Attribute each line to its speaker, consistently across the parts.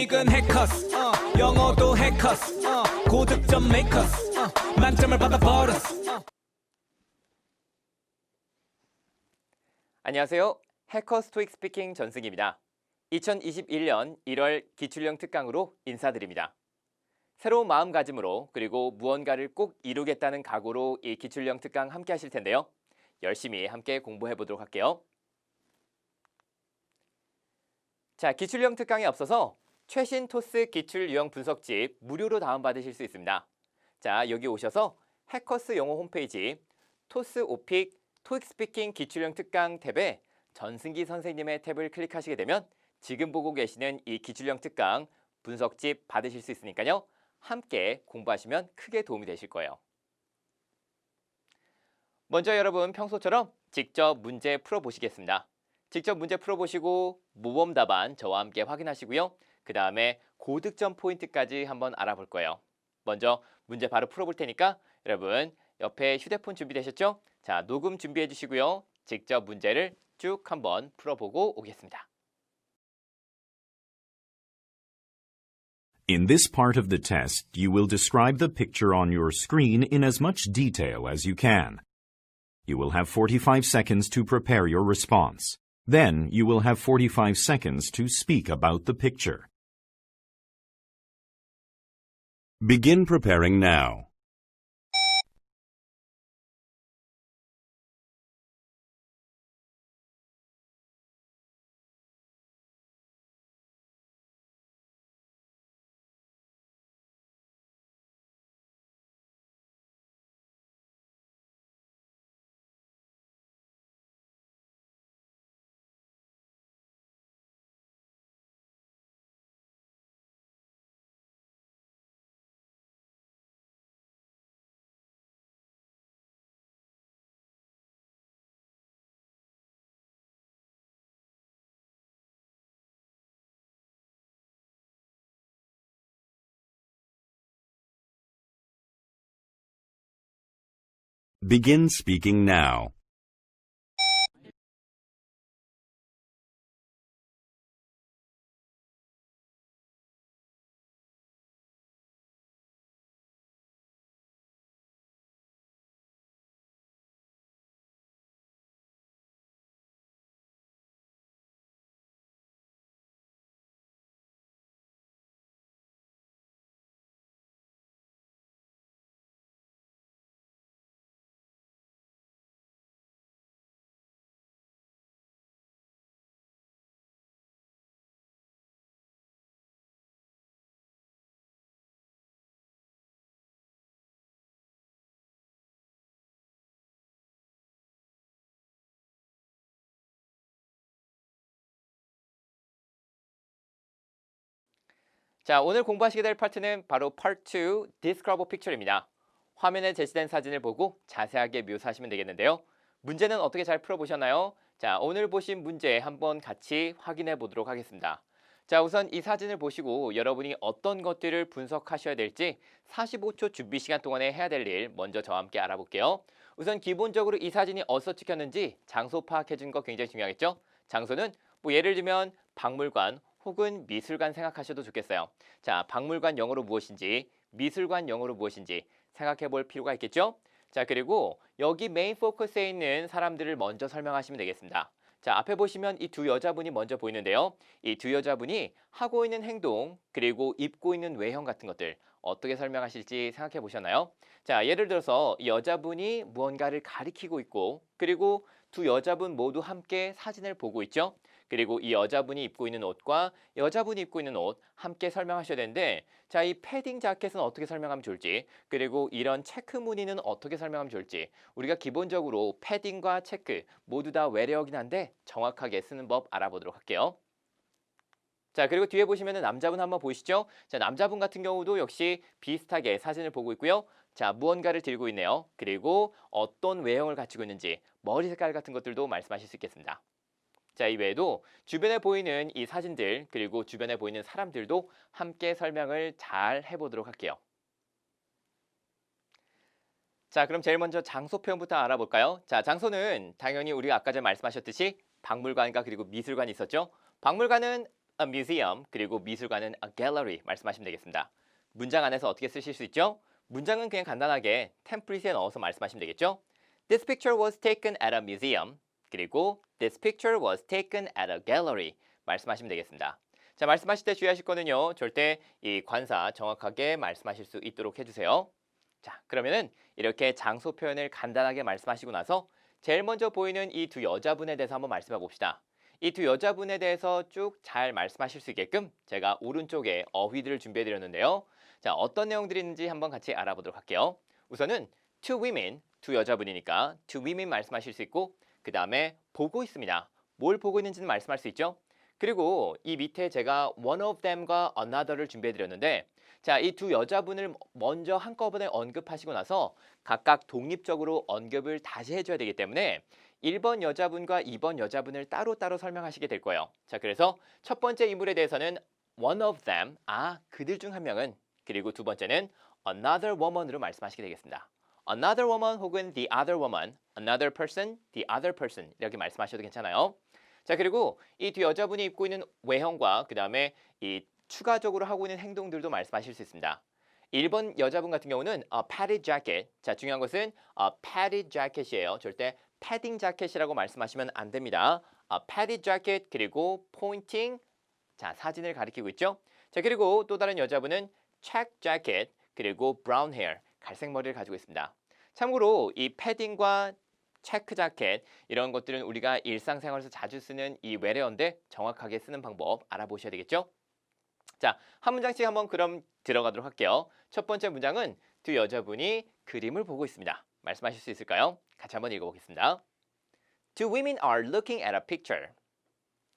Speaker 1: 토익은 해커스 영어도 해커스 고득점 메이커스 만점을 받아버렸어.
Speaker 2: 안녕하세요. 해커스 토익 스피킹 전승기입니다. 2021년 1월 기출형 특강으로 인사드립니다. 새로운 마음가짐으로 그리고 무언가를 꼭 이루겠다는 각오로 이 기출형 특강 함께 하실 텐데요. 열심히 함께 공부해 보도록 할게요. 자, 기출형 특강에 앞서서 최신 토스 기출 유형 분석집 무료로 다운받으실 수 있습니다. 자, 여기 오셔서 해커스 영어 홈페이지 토스 오픽 토익 스피킹 기출형 특강 탭에 전승기 선생님의 탭을 클릭하시게 되면 지금 보고 계시는 이 기출형 특강 분석집 받으실 수 있으니까요. 함께 공부하시면 크게 도움이 되실 거예요. 먼저 여러분 평소처럼 직접 문제 풀어보시겠습니다. 직접 문제 풀어보시고 모범 답안 저와 함께 확인하시고요. 그 다음에 고득점 포인트까지 한번 알아볼 거예요. 먼저 문제 바로 풀어볼 테니까 여러분 옆에 휴대폰 준비되셨죠? 자, 녹음 준비해 주시고요. 직접 문제를 쭉 한번 풀어보고 오겠습니다.
Speaker 3: In this part of the test, you will describe the picture on your screen in as much detail as you can. You will have 45 seconds to prepare your response. Then, you will have 45 seconds to speak about the picture. Begin preparing now. Begin speaking now.
Speaker 2: 자, 오늘 공부하시게 될 파트는 바로 Part 2 Describe Picture입니다. 화면에 제시된 사진을 보고 자세하게 묘사하시면 되겠는데요. 문제는 어떻게 잘 풀어보셨나요? 자, 오늘 보신 문제 한번 같이 확인해 보도록 하겠습니다. 자, 우선 이 사진을 보시고 여러분이 어떤 것들을 분석하셔야 될지 45초 준비 시간 동안에 해야 될 일 먼저 저와 함께 알아볼게요. 우선 기본적으로 이 사진이 어디서 찍혔는지 장소 파악해 주는 거 굉장히 중요하겠죠? 장소는 뭐 예를 들면 박물관 혹은 미술관 생각하셔도 좋겠어요. 자, 박물관 영어로 무엇인지, 미술관 영어로 무엇인지 생각해 볼 필요가 있겠죠? 자, 그리고 여기 메인 포커스에 있는 사람들을 먼저 설명하시면 되겠습니다. 자, 앞에 보시면 이 두 여자분이 먼저 보이는데요. 이 두 여자분이 하고 있는 행동, 그리고 입고 있는 외형 같은 것들 어떻게 설명하실지 생각해 보셨나요? 자, 예를 들어서 이 여자분이 무언가를 가리키고 있고, 그리고 두 여자분 모두 함께 사진을 보고 있죠. 그리고 이 여자분이 입고 있는 옷과 여자분이 입고 있는 옷 함께 설명하셔야 되는데, 자, 이 패딩 자켓은 어떻게 설명하면 좋을지, 그리고 이런 체크 무늬는 어떻게 설명하면 좋을지, 우리가 기본적으로 패딩과 체크 모두 다 외래어긴 한데 정확하게 쓰는 법 알아보도록 할게요. 자, 그리고 뒤에 보시면 남자분 한번 보이시죠? 자, 남자분 같은 경우도 역시 비슷하게 사진을 보고 있고요. 자, 무언가를 들고 있네요. 그리고 어떤 외형을 가지고 있는지, 머리 색깔 같은 것들도 말씀하실 수 있겠습니다. 자, 이외에도 주변에 보이는 이 사진들, 그리고 주변에 보이는 사람들도 함께 설명을 잘 해보도록 할게요. 자, 그럼 제일 먼저 장소 표현부터 알아볼까요? 자, 장소는 당연히 우리가 아까 전에 말씀하셨듯이 박물관과 그리고 미술관이 있었죠. 박물관은 a museum 그리고 미술관은 a gallery 말씀하시면 되겠습니다. 문장 안에서 어떻게 쓰실 수 있죠? 문장은 그냥 간단하게 템플릿에 넣어서 말씀하시면 되겠죠? This picture was taken at a museum. 그리고 This picture was taken at a gallery. 말씀하시면 되겠습니다. 자, 말씀하실 때 주의하실 거는요. 절대 이 관사 정확하게 말씀하실 수 있도록 해주세요. 자, 그러면은 이렇게 장소 표현을 간단하게 말씀하시고 나서 제일 먼저 보이는 이 두 여자분에 대해서 한번 말씀해 봅시다. 이 두 여자분에 대해서 쭉 잘 말씀하실 수 있게끔 제가 오른쪽에 어휘들을 준비해 드렸는데요. 자, 어떤 내용들이 있는지 한번 같이 알아보도록 할게요. 우선은 two women, 두 여자분이니까 two women 말씀하실 수 있고 그 다음에 보고 있습니다. 뭘 보고 있는지는 말씀할 수 있죠. 그리고 이 밑에 제가 one of them과 another를 준비해 드렸는데 자, 이 두 여자분을 먼저 한꺼번에 언급하시고 나서 각각 독립적으로 언급을 다시 해줘야 되기 때문에 1번 여자분과 2번 여자분을 따로따로 설명하시게 될 거예요. 자, 그래서 첫 번째 인물에 대해서는 one of them, 그들 중 한 명은 그리고 두 번째는 another woman으로 말씀하시게 되겠습니다. another woman 혹은 the other woman, another person, the other person 이렇게 말씀하셔도 괜찮아요. 자, 그리고 이 두 여자분이 입고 있는 외형과 그 다음에 이 추가적으로 하고 있는 행동들도 말씀하실 수 있습니다. 1번 여자분 같은 경우는 padded jacket. 자, 중요한 것은 padded jacket이에요. 절대 패딩 자켓이라고 말씀하시면 안 됩니다. padded jacket 그리고 pointing. 자, 사진을 가리키고 있죠. 자, 그리고 또 다른 여자분은 check jacket 그리고 brown hair. 갈색 머리를 가지고 있습니다. 참고로 이 패딩과 체크 자켓 이런 것들은 우리가 일상생활에서 자주 쓰는 이 외래어인데 정확하게 쓰는 방법 알아보셔야 되겠죠? 자, 한 문장씩 한번 그럼 들어가도록 할게요. 첫 번째 문장은 두 여자분이 그림을 보고 있습니다. 말씀하실 수 있을까요? 같이 한번 읽어보겠습니다. Two women are looking at a picture.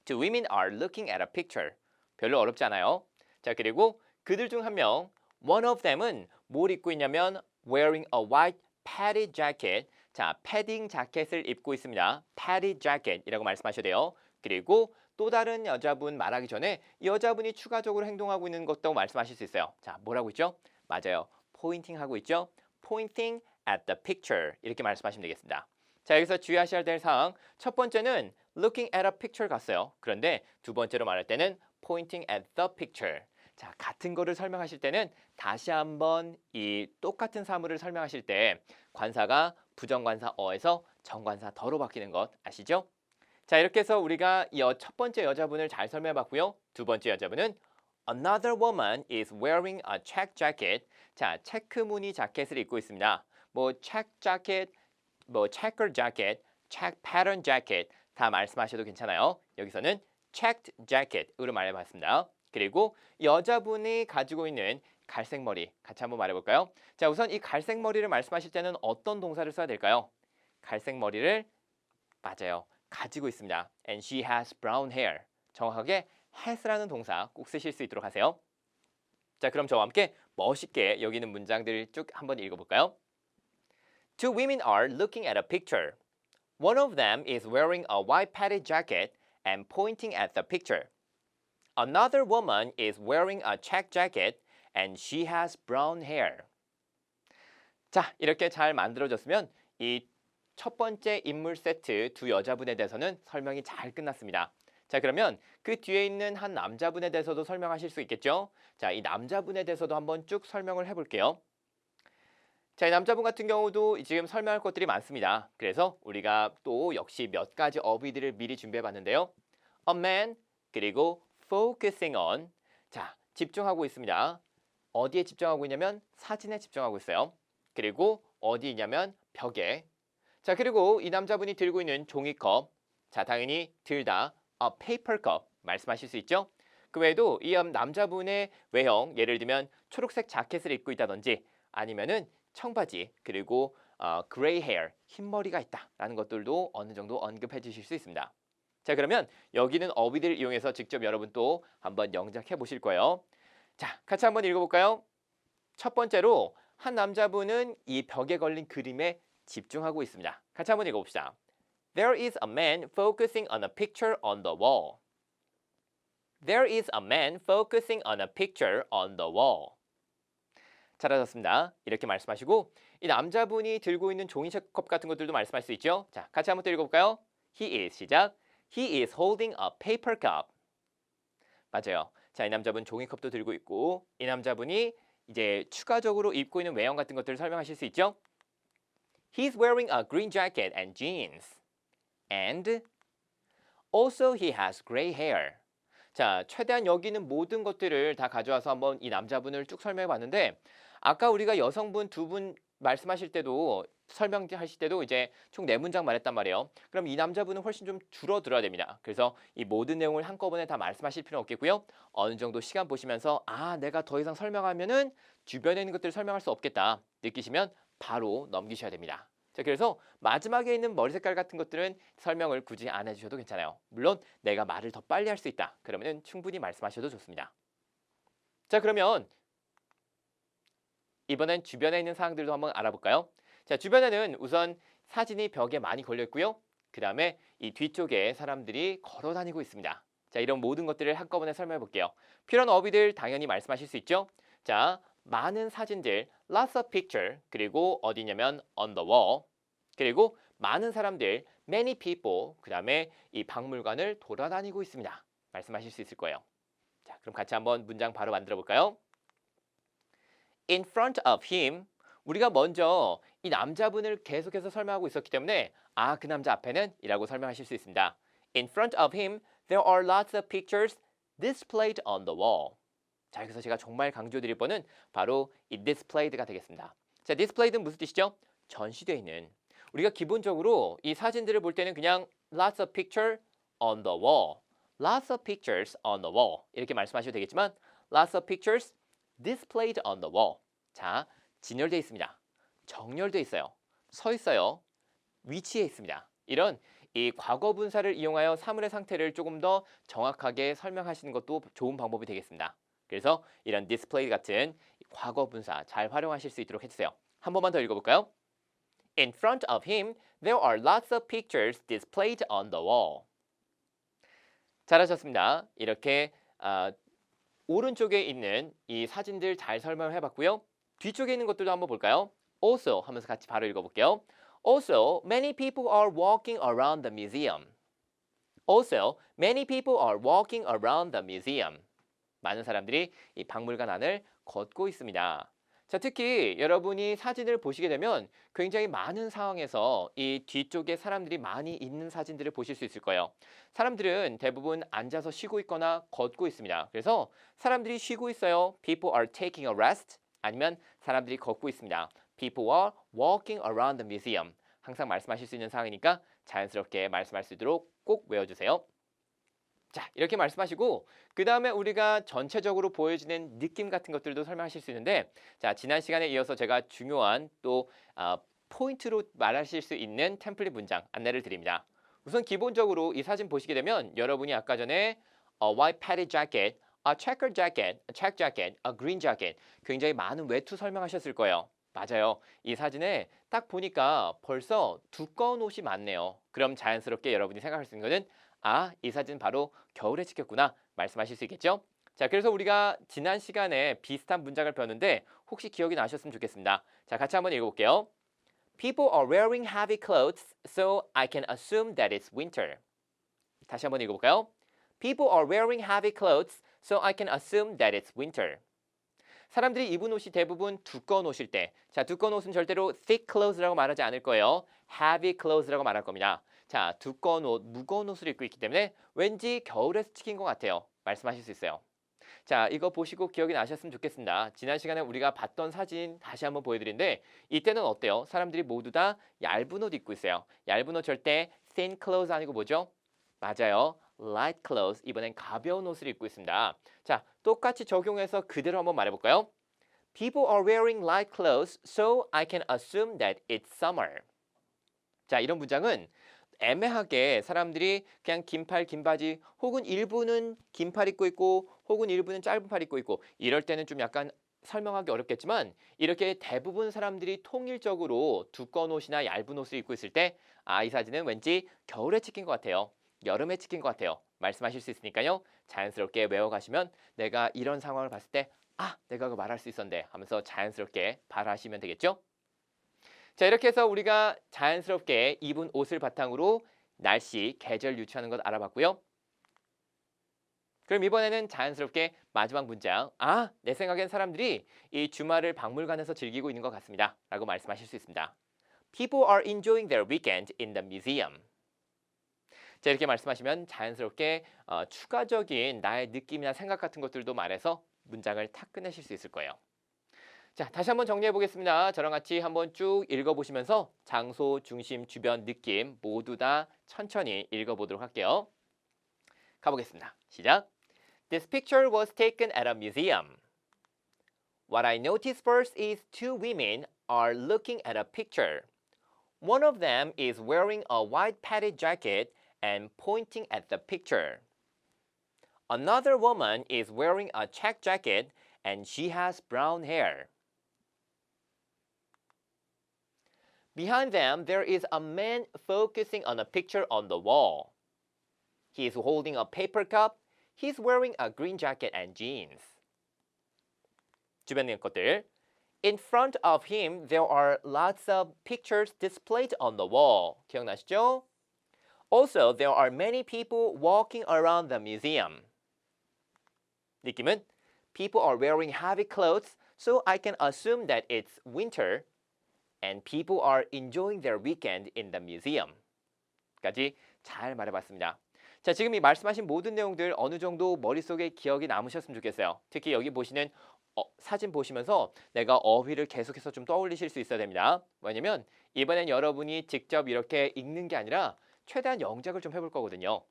Speaker 2: Two women are looking at a picture. 별로 어렵지 않아요. 자, 그리고 그들 중 한 명, one of them은 뭘 입고 있냐면 wearing a white padded jacket. 자, 패딩 자켓을 입고 있습니다. padded jacket이라고 말씀하셔야 돼요. 그리고 또 다른 여자분 말하기 전에 여자분이 추가적으로 행동하고 있는 것도 말씀하실 수 있어요. 자, 뭐라고 있죠? 맞아요. pointing 하고 있죠? pointing at the picture 이렇게 말씀하시면 되겠습니다. 자, 여기서 주의하셔야 될 사항 첫 번째는 looking at a picture 같어요. 그런데 두 번째로 말할 때는 pointing at the picture. 자, 같은 거를 설명하실 때는 다시 한번 이 똑같은 사물을 설명하실 때 관사가 부정관사 어에서 정관사 더로 바뀌는 것 아시죠? 자, 이렇게 해서 우리가 이 첫 번째 여자분을 잘 설명해 봤고요. 두 번째 여자분은 Another woman is wearing a check jacket. 자, 체크 무늬 자켓을 입고 있습니다. 뭐 check jacket, 뭐 checker jacket, check pattern jacket 다 말씀하셔도 괜찮아요. 여기서는 checked jacket으로 말해봤습니다. 그리고 여자분이 가지고 있는 갈색 머리 같이 한번 말해볼까요? 자, 우선 이 갈색 머리를 말씀하실 때는 어떤 동사를 써야 될까요? 갈색 머리를 맞아요. 가지고 있습니다. And she has brown hair. 정확하게 has라는 동사 꼭 쓰실 수 있도록 하세요. 자, 그럼 저와 함께 멋있게 여기 있는 문장들을 쭉 한번 읽어볼까요? Two women are looking at a picture. One of them is wearing a white padded jacket and pointing at the picture. Another woman is wearing a check jacket and she has brown hair. 자, 이렇게 잘 만들어졌으면 이 첫 번째 인물 세트 두 여자분에 대해서는 설명이 잘 끝났습니다. 자, 그러면 그 뒤에 있는 한 남자분에 대해서도 설명하실 수 있겠죠? 자, 이 남자분에 대해서도 한번 쭉 설명을 해볼게요. 자, 이 남자분 같은 경우도 지금 설명할 것들이 많습니다. 그래서 우리가 또 역시 몇 가지 어휘들을 미리 준비해 봤는데요. A man, 그리고 focusing on. 자, 집중하고 있습니다. 어디에 집중하고 있냐면 사진에 집중하고 있어요. 그리고 어디 있냐면 벽에. 자, 그리고 이 남자분이 들고 있는 종이컵. 자, 당연히 들다 a paper cup 말씀하실 수 있죠? 그 외에도 이 남자분의 외형, 예를 들면 초록색 자켓을 입고 있다든지 아니면은 청바지 그리고 gray hair, 흰머리가 있다라는 것들도 어느 정도 언급해 주실 수 있습니다. 자, 그러면 여기는 어휘들을 이용해서 직접 여러분 또 한번 영작해 보실 거예요. 자, 같이 한번 읽어볼까요? 첫 번째로 한 남자분은 이 벽에 걸린 그림에 집중하고 있습니다. 같이 한번 읽어봅시다. There is a man focusing on a picture on the wall. There is a man focusing on a picture on the wall. 잘하셨습니다. 이렇게 말씀하시고 이 남자분이 들고 있는 종이컵 같은 것들도 말씀할 수 있죠. 자, 같이 한번 또 읽어볼까요? He is 시작. He is holding a paper cup. 맞아요. 자, 이 남자분 종이컵도 들고 있고 이 남자분이 이제 추가적으로 입고 있는 외형 같은 것들을 설명하실 수 있죠? He's wearing a green jacket and jeans. And also he has gray hair. 자, 최대한 여기 있는 모든 것들을 다 가져와서 한번 이 남자분을 쭉 설명해 봤는데 아까 우리가 여성분 두 분 말씀하실 때도 설명하실 때도 이제 총 4문장 말했단 말이에요. 그럼 이 남자분은 훨씬 좀 줄어들어야 됩니다. 그래서 이 모든 내용을 한꺼번에 다 말씀하실 필요는 없겠고요. 어느 정도 시간 보시면서 아, 내가 더 이상 설명하면은 주변에 있는 것들을 설명할 수 없겠다 느끼시면 바로 넘기셔야 됩니다. 자, 그래서 마지막에 있는 머리 색깔 같은 것들은 설명을 굳이 안 해주셔도 괜찮아요. 물론 내가 말을 더 빨리 할 수 있다. 그러면 충분히 말씀하셔도 좋습니다. 자, 그러면 이번엔 주변에 있는 사항들도 한번 알아볼까요? 자, 주변에는 우선 사진이 벽에 많이 걸려 있고요. 그 다음에 이 뒤쪽에 사람들이 걸어 다니고 있습니다. 자, 이런 모든 것들을 한꺼번에 설명해 볼게요. 필요한 어휘들 당연히 말씀하실 수 있죠. 자, 많은 사진들, lots of picture, 그리고 어디냐면 on the wall, 그리고 많은 사람들, many people, 그 다음에 이 박물관을 돌아다니고 있습니다. 말씀하실 수 있을 거예요. 자, 그럼 같이 한번 문장 바로 만들어 볼까요? In front of him, 우리가 먼저 이 남자분을 계속해서 설명하고 있었기 때문에 아, 그 남자 앞에는 이라고 설명하실 수 있습니다. In front of him, there are lots of pictures displayed on the wall. 자, 여기서 제가 정말 강조드릴 번은 바로 이 displayed가 되겠습니다. 자, displayed는 무슨 뜻이죠? 전시되어 있는. 우리가 기본적으로 이 사진들을 볼 때는 그냥 lots of picture on the wall, lots of pictures on the wall 이렇게 말씀하셔도 되겠지만 lots of pictures displayed on the wall. 자, 진열되어 있습니다. 정렬되어 있어요. 서 있어요. 위치해 있습니다. 이런 이 과거 분사를 이용하여 사물의 상태를 조금 더 정확하게 설명하시는 것도 좋은 방법이 되겠습니다. 그래서 이런 display 같은 과거 분사 잘 활용하실 수 있도록 해주세요. 한 번만 더 읽어볼까요? In front of him, there are lots of pictures displayed on the wall. 잘하셨습니다. 이렇게 오른쪽에 있는 이 사진들 잘 설명해 봤고요. 뒤쪽에 있는 것들도 한번 볼까요? Also 하면서 같이 바로 읽어볼게요. Also, many people are walking around the museum. Also, many people are walking around the museum. 많은 사람들이 이 박물관 안을 걷고 있습니다. 자, 특히 여러분이 사진을 보시게 되면 굉장히 많은 상황에서 이 뒤쪽에 사람들이 많이 있는 사진들을 보실 수 있을 거예요. 사람들은 대부분 앉아서 쉬고 있거나 걷고 있습니다. 그래서 사람들이 쉬고 있어요. People are taking a rest. 아니면 사람들이 걷고 있습니다. People are walking around the museum. 항상 말씀하실 수 있는 상황이니까 자연스럽게 말씀할 수 있도록 꼭 외워주세요. 자, 이렇게 말씀하시고 그 다음에 우리가 전체적으로 보여지는 느낌 같은 것들도 설명하실 수 있는데 자, 지난 시간에 이어서 제가 중요한 또 포인트로 말하실 수 있는 템플릿 문장 안내를 드립니다. 우선 기본적으로 이 사진 보시게 되면 여러분이 아까 전에 a white padded jacket, a checker jacket, a check jacket, a green jacket 굉장히 많은 외투 설명하셨을 거예요. 맞아요. 이 사진에 딱 보니까 벌써 두꺼운 옷이 많네요. 그럼 자연스럽게 여러분이 생각할 수 있는 것은 아, 이 사진 바로 겨울에 찍혔구나 말씀하실 수 있겠죠? 자, 그래서 우리가 지난 시간에 비슷한 문장을 배웠는데 혹시 기억이 나셨으면 좋겠습니다. 자, 같이 한번 읽어볼게요. People are wearing heavy clothes, so I can assume that it's winter. 다시 한번 읽어볼까요? People are wearing heavy clothes, so I can assume that it's winter. 사람들이 입은 옷이 대부분 두꺼운 옷일 때, 자, 두꺼운 옷은 절대로 thick clothes라고 말하지 않을 거예요. heavy clothes라고 말할 겁니다. 자, 두꺼운 옷, 무거운 옷을 입고 있기 때문에 왠지 겨울에 찍힌 것 같아요. 말씀하실 수 있어요. 자, 이거 보시고 기억이 나셨으면 좋겠습니다. 지난 시간에 우리가 봤던 사진 다시 한번 보여드리는데 이때는 어때요? 사람들이 모두 다 얇은 옷 입고 있어요. 얇은 옷 절대 thin clothes 아니고 뭐죠? 맞아요. light clothes. 이번엔 가벼운 옷을 입고 있습니다. 자, 똑같이 적용해서 그대로 한번 말해볼까요? People are wearing light clothes, so I can assume that it's summer. 자, 이런 문장은 애매하게 사람들이 그냥 긴팔, 긴 바지 혹은 일부는 긴팔 입고 있고 혹은 일부는 짧은 팔 입고 있고 이럴 때는 좀 약간 설명하기 어렵겠지만 이렇게 대부분 사람들이 통일적으로 두꺼운 옷이나 얇은 옷을 입고 있을 때 아, 이 사진은 왠지 겨울에 찍힌 것 같아요. 여름에 찍힌 것 같아요. 말씀하실 수 있으니까요. 자연스럽게 외워가시면 내가 이런 상황을 봤을 때 아, 내가 그거 말할 수 있었는데 하면서 자연스럽게 발하시면 되겠죠? 자, 이렇게 해서 우리가 자연스럽게 입은 옷을 바탕으로 날씨, 계절 유추하는 것 알아봤고요. 그럼 이번에는 자연스럽게 마지막 문장. 아, 내 생각엔 사람들이 이 주말을 박물관에서 즐기고 있는 것 같습니다. 라고 말씀하실 수 있습니다. People are enjoying their weekend in the museum. 자, 이렇게 말씀하시면 자연스럽게 추가적인 나의 느낌이나 생각 같은 것들도 말해서 문장을 탁 끝내실 수 있을 거예요. 자, 다시 한번 정리해 보겠습니다. 저랑 같이 한번 쭉 읽어보시면서 장소, 중심, 주변, 느낌 모두 다 천천히 읽어보도록 할게요. 가보겠습니다. 시작. This picture was taken at a museum. What I noticed first is two women are looking at a picture. One of them is wearing a white padded jacket and pointing at the picture. Another woman is wearing a check jacket and she has brown hair. Behind them, there is a man focusing on a picture on the wall. He is holding a paper cup. He's wearing a green jacket and jeans. 주변의 것들. In front of him, there are lots of pictures displayed on the wall. 기억나시죠? Also, there are many people walking around the museum. 느낌은 people are wearing heavy clothes, so I can assume that it's winter. And people are enjoying their weekend in the museum. 까지 잘 말해봤습니다. 자, 지금 이 말씀하신 모든 내용들 어느 정도 머릿속에 기억이 남으셨으면 좋겠어요. 특히 여기 보시는 사진 보시면서 내가 어휘를 계속해서 좀 떠올리실 수 있어야 됩니다. 왜냐면 이번엔 여러분이 직접 이렇게 읽는 게 아니라 최대한 영작을 좀 해볼 거거든요.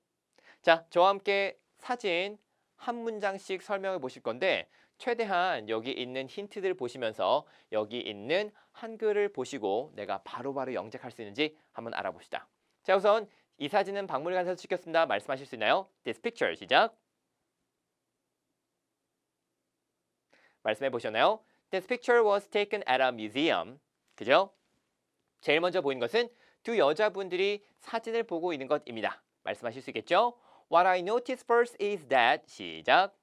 Speaker 2: 자, 저와 함께 사진 한 문장씩 설명해 보실 건데 최대한 여기 있는 힌트들 보시면서 여기 있는 한글을 보시고 내가 바로바로 영작할 수 있는지 한번 알아봅시다. 자, 우선 이 사진은 박물관에서 찍혔습니다. 말씀하실 수 있나요? This picture 시작. 말씀해 보셨나요? This picture was taken at a museum. 그죠? 제일 먼저 보이는 것은 두 여자분들이 사진을 보고 있는 것입니다. 말씀하실 수 있겠죠? What I noticed first is that 시작.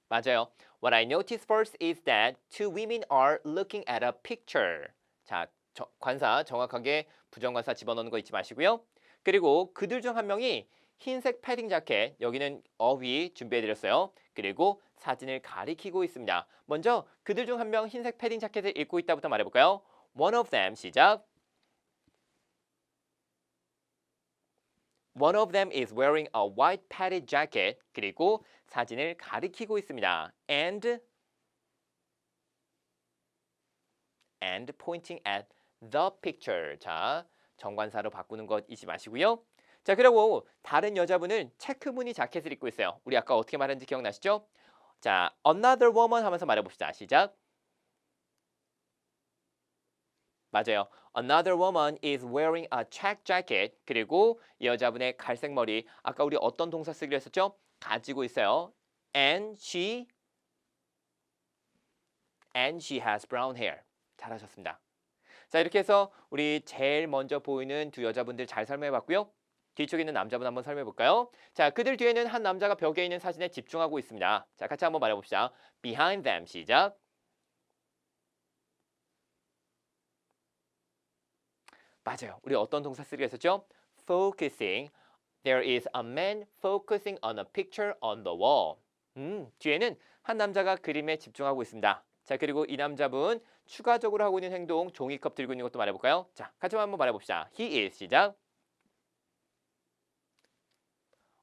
Speaker 2: 맞아요. What I noticed first is that two women are looking at a picture. 자, 관사 정확하게 부정관사 집어넣는 거 잊지 마시고요. 그리고 그들 중 한 명이 흰색 패딩 자켓, 여기는 어휘 준비해드렸어요. 그리고 사진을 가리키고 있습니다. 먼저 그들 중 한 명 흰색 패딩 자켓을 입고 있다부터 말해볼까요? One of them 시작. One of them is wearing a white padded jacket. 그리고 사진을 가리키고 있습니다. And pointing at the picture. 자, 정관사로 바꾸는 것 잊지 마시고요. 자, 그리고 다른 여자분은 체크무늬 자켓을 입고 있어요. 우리 아까 어떻게 말했는지 기억나시죠? 자, another woman 하면서 말해봅시다. 시작. 맞아요. Another woman is wearing a check jacket. 그리고 이 여자분의 갈색 머리. 아까 우리 어떤 동사 쓰기로 했었죠? 가지고 있어요. And she has brown hair. 잘하셨습니다. 자, 이렇게 해서 우리 제일 먼저 보이는 두 여자분들 잘 설명해봤고요. 뒤쪽에 있는 남자분 한번 설명해볼까요? 자, 그들 뒤에는 한 남자가 벽에 있는 사진에 집중하고 있습니다. 자, 같이 한번 말해봅시다. Behind them 시작. 맞아요. 우리 어떤 동사 쓰기로 했었죠? Focusing. There is a man focusing on a picture on the wall. 뒤에는 한 남자가 그림에 집중하고 있습니다. 자, 그리고 이 남자분 추가적으로 하고 있는 행동, 종이컵 들고 있는 것도 말해볼까요? 자, 같이 한번 말해봅시다. He is 시작.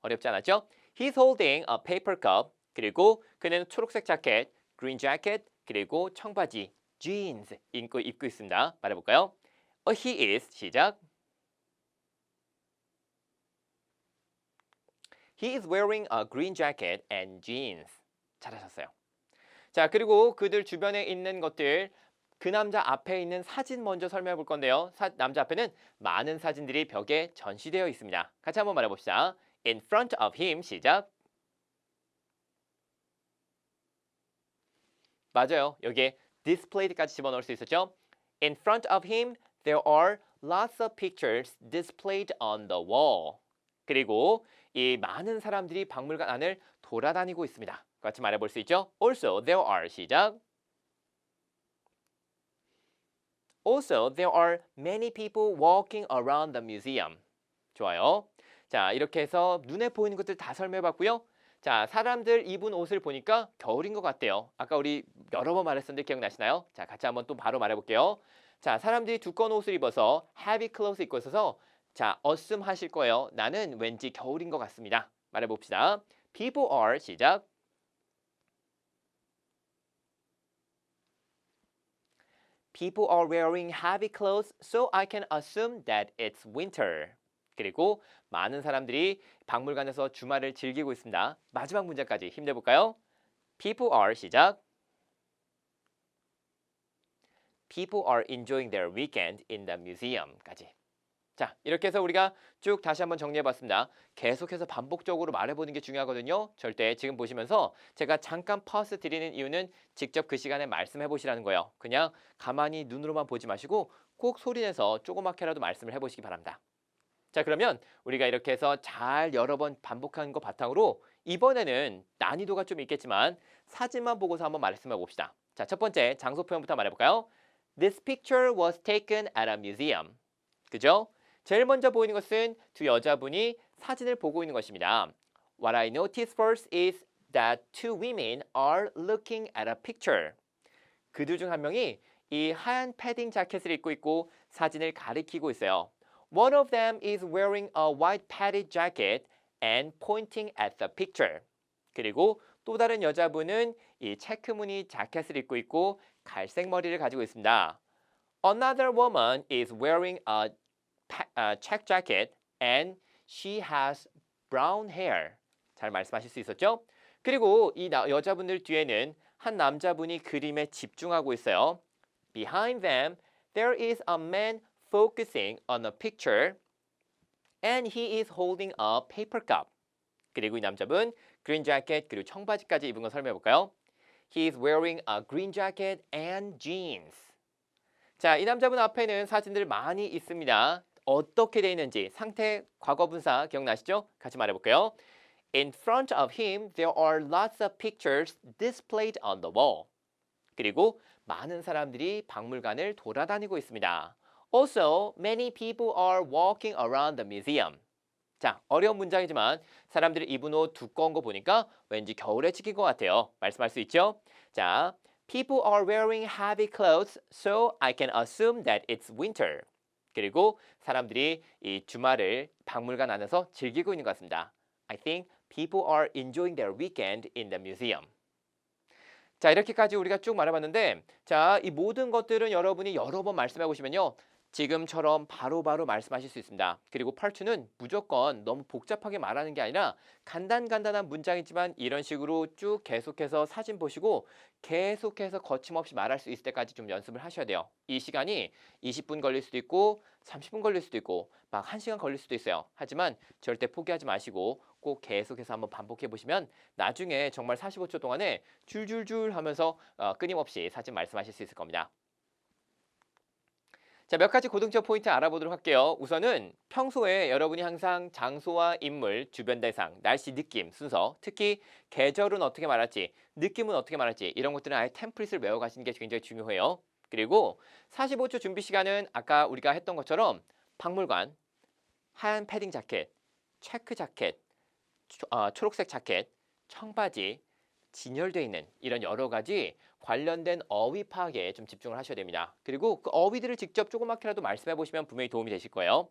Speaker 2: 어렵지 않았죠? He's holding a paper cup. 그리고 그는 초록색 자켓, green jacket, 그리고 청바지, jeans 입고 있습니다. 말해볼까요? He is 시작. He is wearing a green jacket and jeans. 잘하셨어요. 자, 그리고 그들 주변에 있는 것들, 그 남자 앞에 있는 사진 먼저 설명해 볼 건데요. 남자 앞에는 많은 사진들이 벽에 전시되어 있습니다. 같이 한번 말해봅시다. In front of him 시작. 맞아요. 여기에 displayed까지 집어넣을 수 있었죠. In front of him there are lots of pictures displayed on the wall. 그리고 이 많은 사람들이 박물관 안을 돌아다니고 있습니다. 같이 말해볼 수 있죠. Also there are 시작. Also there are many people walking around the museum. 좋아요. 자, 이렇게 해서 눈에 보이는 것들 다 설명해봤고요. 자, 사람들 입은 옷을 보니까 겨울인 것 같대요. 아까 우리 여러 번 말했었는데 기억나시나요? 자, 같이 한번 또 바로 말해볼게요. 자, 사람들이 두꺼운 옷을 입어서 heavy clothes 입고 있어서 자, assume 하실 거예요. 나는 왠지 겨울인 것 같습니다. 말해봅시다. People are 시작. People are wearing heavy clothes, so I can assume that it's winter. 그리고 많은 사람들이 박물관에서 주말을 즐기고 있습니다. 마지막 문제까지 힘내볼까요? People are 시작. People are enjoying their weekend in the museum까지. 자, 이렇게 해서 우리가 쭉 다시 한번 정리해봤습니다. 계속해서 반복적으로 말해보는 게 중요하거든요. 절대 지금 보시면서 제가 잠깐 퍼스 드리는 이유는 직접 그 시간에 말씀해보시라는 거예요. 그냥 가만히 눈으로만 보지 마시고 꼭 소리내서 조그맣게라도 말씀을 해보시기 바랍니다. 자, 그러면 우리가 이렇게 해서 잘 여러 번 반복한 거 바탕으로 이번에는 난이도가 좀 있겠지만 사진만 보고서 한번 말씀해 봅시다. 자, 첫 번째 장소 표현부터 말해볼까요? This picture was taken at a museum. 그죠? 제일 먼저 보이는 것은 두 여자분이 사진을 보고 있는 것입니다. What I notice first is that two women are looking at a picture. 그들 중 한 명이 이 하얀 패딩 자켓을 입고 있고 사진을 가리키고 있어요. One of them is wearing a white padded jacket and pointing at the picture. 그리고 또 다른 여자분은 이 체크무늬 자켓을 입고 있고 갈색 머리를 가지고 있습니다. Another woman is wearing a check jacket and she has brown hair. 잘 말씀하실 수 있었죠? 그리고 이 여자분들 뒤에는 한 남자분이 그림에 집중하고 있어요. Behind them, there is a man focusing on a picture and he is holding a paper cup. 그리고 이 남자분 green jacket 그리고 청바지까지 입은 거 설명해 볼까요? He is wearing a green jacket and jeans. 자, 이 남자분 앞에는 사진들 많이 있습니다. 어떻게 되어 있는지 상태 과거분사 기억나시죠? 같이 말해볼게요. In front of him, there are lots of pictures displayed on the wall. 그리고 많은 사람들이 박물관을 돌아다니고 있습니다. Also, many people are walking around the museum. 자, 어려운 문장이지만 사람들이 입은 옷 두꺼운 거 보니까 왠지 겨울에 찍힌 것 같아요. 말씀할 수 있죠? 자, People are wearing heavy clothes, so I can assume that it's winter. 그리고 사람들이 이 주말을 박물관 안에서 즐기고 있는 것 같습니다. I think people are enjoying their weekend in the museum. 자, 이렇게까지 우리가 쭉 말해봤는데 자, 이 모든 것들은 여러분이 여러 번 말씀해 보시면요. 지금처럼 바로바로 말씀하실 수 있습니다. 그리고 Part 2는 무조건 너무 복잡하게 말하는 게 아니라 간단한 문장이지만 이런 식으로 쭉 계속해서 사진 보시고 계속해서 거침없이 말할 수 있을 때까지 좀 연습을 하셔야 돼요. 이 시간이 20분 걸릴 수도 있고 30분 걸릴 수도 있고 막 1시간 걸릴 수도 있어요. 하지만 절대 포기하지 마시고 꼭 계속해서 한번 반복해 보시면 나중에 정말 45초 동안에 줄줄줄 하면서 끊임없이 사진 말씀하실 수 있을 겁니다. 자, 몇 가지 고등점 포인트 알아보도록 할게요. 우선은 평소에 여러분이 항상 장소와 인물, 주변 대상, 날씨, 느낌, 순서, 특히 계절은 어떻게 말할지, 느낌은 어떻게 말할지 이런 것들은 아예 템플릿을 외워가시는 게 굉장히 중요해요. 그리고 45초 준비 시간은 아까 우리가 했던 것처럼 박물관, 하얀 패딩 자켓, 체크 자켓, 초록색 자켓, 청바지, 진열되어 있는 이런 여러 가지 관련된 어휘 파악에 좀 집중을 하셔야 됩니다. 그리고 그 어휘들을 직접 조그맣게라도 말씀해 보시면 분명히 도움이 되실 거예요.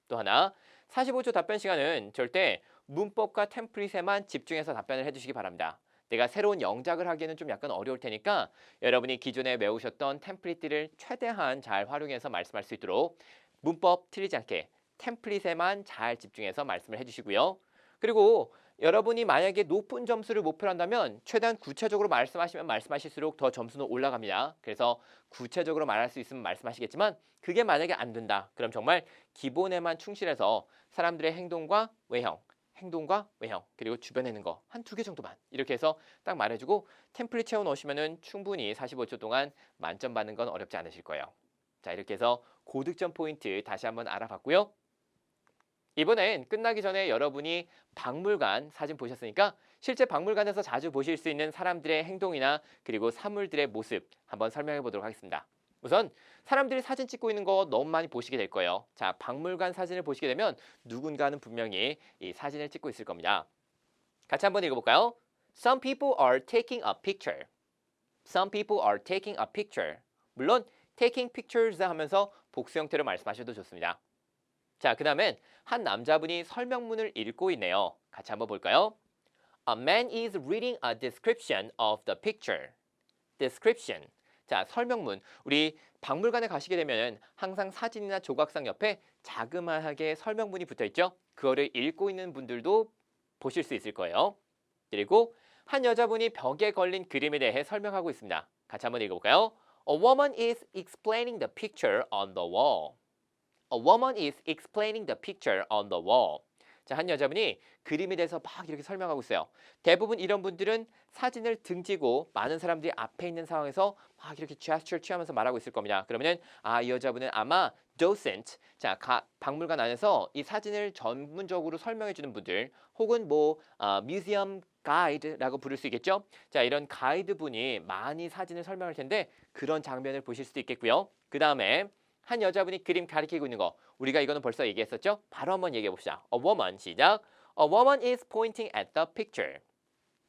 Speaker 2: 또 하나, 45초 답변 시간은 절대 문법과 템플릿에만 집중해서 답변을 해주시기 바랍니다. 내가 새로운 영작을 하기에는 좀 약간 어려울 테니까 여러분이 기존에 외우셨던 템플릿들을 최대한 잘 활용해서 말씀할 수 있도록 문법 틀리지 않게 템플릿에만 잘 집중해서 말씀을 해주시고요. 그리고 여러분이 만약에 높은 점수를 목표로 한다면 최대한 구체적으로 말씀하시면 말씀하실수록 더 점수는 올라갑니다. 그래서 구체적으로 말할 수 있으면 말씀하시겠지만 그게 만약에 안 된다. 그럼 정말 기본에만 충실해서 사람들의 행동과 외형, 그리고 주변에 있는 거 한 2개 정도만 이렇게 해서 딱 말해주고 템플릿 채워 넣으시면 충분히 45초 동안 만점 받는 건 어렵지 않으실 거예요. 자, 이렇게 해서 고득점 포인트 다시 한번 알아봤고요. 이번엔 끝나기 전에 여러분이 박물관 사진 보셨으니까 실제 박물관에서 자주 보실 수 있는 사람들의 행동이나 그리고 사물들의 모습 한번 설명해 보도록 하겠습니다. 우선 사람들이 사진 찍고 있는 거 너무 많이 보시게 될 거예요. 자, 박물관 사진을 보시게 되면 누군가는 분명히 이 사진을 찍고 있을 겁니다. 같이 한번 읽어볼까요? Some people are taking a picture. Some people are taking a picture. 물론 taking pictures 하면서 복수 형태로 말씀하셔도 좋습니다. 자, 그 다음엔 한 남자분이 설명문을 읽고 있네요. 같이 한번 볼까요? A man is reading a description of the picture. Description. 자, 설명문. 우리 박물관에 가시게 되면 항상 사진이나 조각상 옆에 자그마하게 설명문이 붙어 있죠. 그거를 읽고 있는 분들도 보실 수 있을 거예요. 그리고 한 여자분이 벽에 걸린 그림에 대해 설명하고 있습니다. 같이 한번 읽어볼까요? A woman is explaining the picture on the wall. A woman is explaining the picture on the wall. 자, 한 여자분이 그림에 대해서 막 이렇게 설명하고 있어요. 대부분 이런 분들은 사진을 등지고 많은 사람들이 앞에 있는 상황에서 막 이렇게 제스처를 취하면서 말하고 있을 겁니다. 그러면은 이 여자분은 아마 docent, 자, 박물관 안에서 이 사진을 전문적으로 설명해 주는 분들 혹은 museum guide라고 부를 수 있겠죠. 자, 이런 가이드 분이 많이 사진을 설명할 텐데 그런 장면을 보실 수도 있겠고요. 그 다음에 한 여자분이 그림 가리키고 있는 거 우리가 이거는 벌써 얘기했었죠? 바로 한번 얘기해 봅시다. A woman, 시작. A woman is pointing at the picture.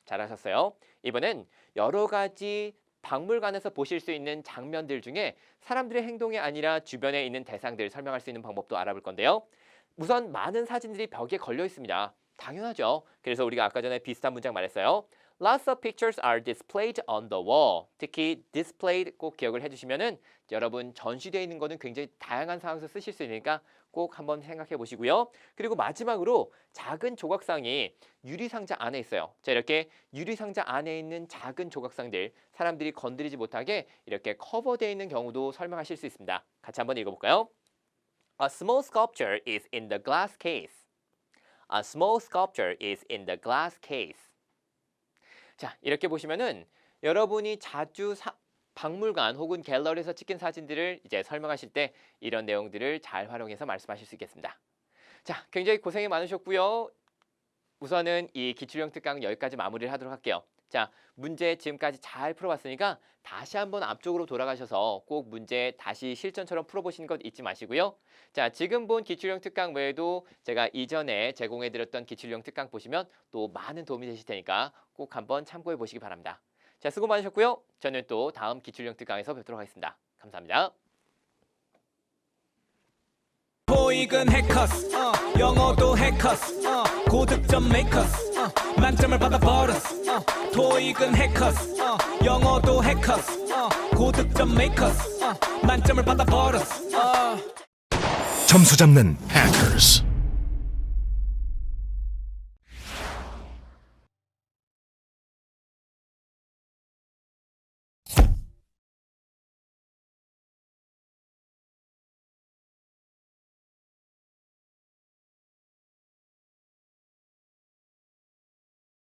Speaker 2: 잘하셨어요. 이번엔 여러 가지 박물관에서 보실 수 있는 장면들 중에 사람들의 행동이 아니라 주변에 있는 대상들을 설명할 수 있는 방법도 알아볼 건데요. 우선 많은 사진들이 벽에 걸려 있습니다. 당연하죠. 그래서 우리가 아까 전에 비슷한 문장 말했어요. Lots of pictures are displayed on the wall. 특히 displayed 꼭 기억을 해주시면은 여러분 전시되어 있는 거는 굉장히 다양한 상황에서 쓰실 수 있으니까 꼭 한번 생각해 보시고요. 그리고 마지막으로 작은 조각상이 유리상자 안에 있어요. 자, 이렇게 유리상자 안에 있는 작은 조각상들 사람들이 건드리지 못하게 이렇게 커버되어 있는 경우도 설명하실 수 있습니다. 같이 한번 읽어볼까요? A small sculpture is in the glass case. A small sculpture is in the glass case. 자, 이렇게 보시면은 여러분이 자주 박물관 혹은 갤러리에서 찍힌 사진들을 이제 설명하실 때 이런 내용들을 잘 활용해서 말씀하실 수 있겠습니다. 자, 굉장히 고생이 많으셨고요. 우선은 이 기출형 특강 여기까지 마무리를 하도록 할게요. 자, 문제 지금까지 잘 풀어봤으니까 다시 한번 앞쪽으로 돌아가셔서 꼭 문제 다시 실전처럼 풀어보시는 것 잊지 마시고요. 자, 지금 본 기출형 특강 외에도 제가 이전에 제공해드렸던 기출형 특강 보시면 또 많은 도움이 되실 테니까 꼭 한번 참고해 보시기 바랍니다. 자, 수고 많으셨고요. 저는 또 다음 기출형 특강에서 뵙도록 하겠습니다. 감사합니다.
Speaker 1: 토익은 해커스, 영어도 해커스, 고득점 메이커스, 만점을 받아버렸어. 토익은 해커스, 영어도 해커스, 고득점 메이커스, 만점을 받아버렸어.
Speaker 4: 점수 잡는 hackers.